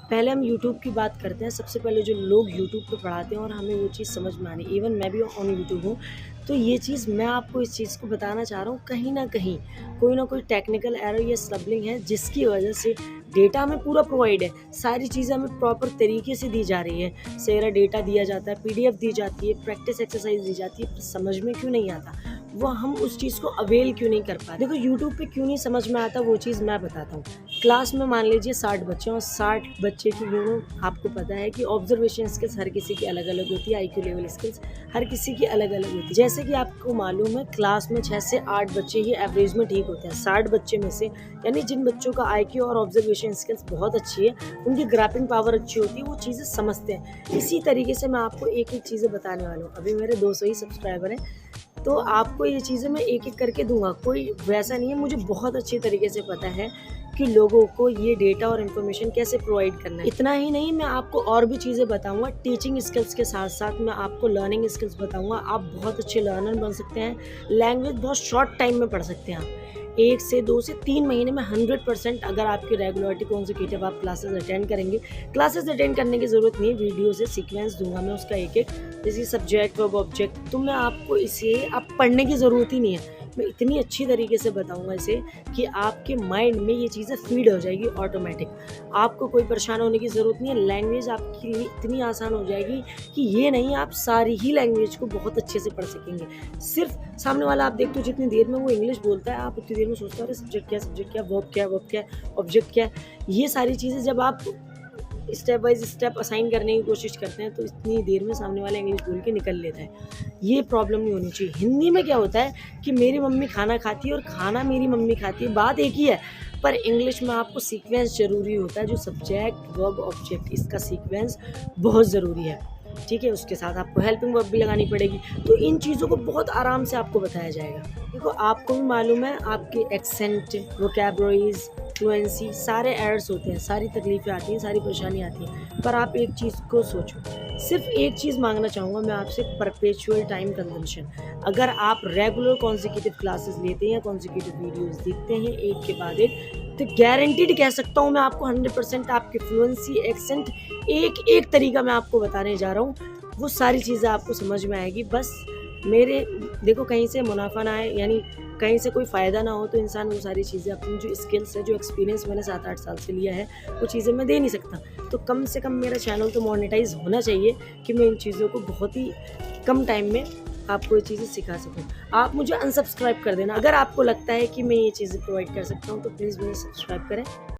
पहले हम यूट्यूब की बात करते हैं। सबसे पहले जो लोग यूट्यूब पे पढ़ाते हैं और हमें वो चीज़ समझ में आनी, इवन मैं भी ऑन यूट्यूब हूँ, तो ये चीज़ मैं आपको इस चीज़ को बताना चाह रहा हूँ, कहीं न कहीं कोई ना कोई टेक्निकल एरर या स्टबलिंग है, जिसकी वजह से डेटा हमें पूरा प्रोवाइड है, सारी चीज़ें हमें प्रॉपर तरीके से दी जा रही है, सारा डेटा दिया जाता है, पीडीएफ दी जाती है, प्रैक्टिस एक्सरसाइज दी जाती है, पर समझ में क्यों नहीं आता, वो हम उस चीज़ को अवेल क्यों नहीं कर पाते। देखो यूट्यूब पे क्यों नहीं समझ में आता, वो चीज़ मैं बताता हूँ। क्लास में मान लीजिए 60 बच्चे और 60 बच्चे की आपको पता है कि ऑब्जर्वेशन स्किल्स हर किसी की अलग-अलग होती है, आईक्यू लेवल स्किल्स हर किसी की अलग-अलग होती है। जैसे कि आपको मालूम है क्लास में 6 से 8 बच्चे ही एवरेज में ठीक होते हैं। 60 बच्चे में से, यानी जिन बच्चों का आईक्यू और ऑब्जर्वेशन स्किल्स बहुत अच्छी है, उनकी ग्रैपिंग पावर अच्छी होती है, वो चीज़ें समझते हैं। इसी तरीके से मैं आपको एक-एक चीज़ें बताने वाला हूँ। अभी मेरे 200 ही सब्सक्राइबर हैं, तो आपको ये चीज़ें मैं एक-एक करके दूँगा। कोई वैसा नहीं है, मुझे बहुत अच्छी तरीके से पता है कि लोगों को ये डेटा और इन्फॉर्मेशन कैसे प्रोवाइड करना है। इतना ही नहीं, मैं आपको और भी चीज़ें बताऊँगा। टीचिंग स्किल्स के साथ-साथ मैं आपको लर्निंग स्किल्स बताऊँगा। आप बहुत अच्छे लर्नर बन सकते हैं। लैंग्वेज बहुत शॉर्ट टाइम में पढ़ सकते हैं आप। 1 से 2 से 3 महीने में 100% अगर आपकी रेगुलरिटी कॉन्सेक्यूटिव आप क्लासेस अटेंड करेंगे। क्लासेस अटेंड करने की ज़रूरत नहीं है, वीडियो से सीक्वेंस दूँगा मैं उसका एक-एक, जैसे सब्जेक्ट, वर्ब, ऑब्जेक्ट, तो मैं आपको इसे अब पढ़ने की ज़रूरत ही नहीं है। मैं इतनी अच्छी तरीके से बताऊँगा इसे कि आपके माइंड में ये चीज़ें फ़ीड हो जाएगी ऑटोमेटिक। आपको कोई परेशान होने की ज़रूरत नहीं है, लैंग्वेज आपके लिए इतनी आसान हो जाएगी कि ये नहीं, आप सारी ही लैंग्वेज को बहुत अच्छे से पढ़ सकेंगे। सिर्फ़ सामने वाला आप देखते हो जितनी देर में वो इंग्लिश बोलता है, आप उतनी देर में सोचते हो अरे सब्जेक्ट क्या है, सब्जेक्ट क्या है, वर्ब क्या है, ऑब्जेक्ट क्या है। ये सारी चीज़ें जब आप स्टेप बाय स्टेप असाइन करने की कोशिश करते हैं, तो इतनी देर में सामने वाला इंग्लिश बोल के निकल लेता है। ये प्रॉब्लम नहीं होनी चाहिए। हिंदी में क्या होता है कि मेरी मम्मी खाना खाती है और खाना मेरी मम्मी खाती है, बात एक ही है, पर इंग्लिश में आपको सीक्वेंस ज़रूरी होता है, जो सब्जेक्ट, वर्ब, ऑब्जेक्ट, इसका सीक्वेंस बहुत ज़रूरी है। ठीक है, उसके साथ आपको हेल्पिंग वर्ब भी लगानी पड़ेगी। तो इन चीज़ों को बहुत आराम से आपको बताया जाएगा। देखो, आपको भी मालूम है आपके एक्सेंट, वोकैब्युलरीज़, फ्लुएंसी, सारे एरर्स होते हैं, सारी तकलीफ़ें आती हैं, सारी परेशानी आती हैं, पर आप एक चीज़ को सोचो। सिर्फ एक चीज़ मांगना चाहूँगा मैं आपसे, परपेचुअल टाइम कंजम्पशन। अगर आप रेगुलर कॉन्सेक्यूटिव क्लासेस लेते हैं या कॉन्सेक्यूटिव वीडियोज़ देखते हैं एक के बाद एक, तो गारंटीड कह सकता हूँ मैं आपको 100% आपकी फ्लुएंसी, एक्सेंट, एक-एक तरीका मैं आपको बताने जा रहा हूँ, वो सारी चीज़ें आपको समझ में आएगी। बस मेरे देखो, कहीं से मुनाफ़ा ना आए, यानी कहीं से कोई फ़ायदा ना हो, तो इंसान वो सारी चीज़ें, अपनी जो स्किल्स है, जो एक्सपीरियंस मैंने 7-8 साल से लिया है, वो चीज़ें मैं दे नहीं सकता। तो कम से कम मेरा चैनल तो मोनेटाइज़ होना चाहिए कि मैं इन चीज़ों को बहुत ही कम टाइम में आपको ये चीज़ें सिखा सकूँ। आप मुझे अनसब्सक्राइब कर देना। अगर आपको लगता है कि मैं ये चीज़ें प्रोवाइड कर सकता हूँ, तो प्लीज़ मुझे सब्सक्राइब करें।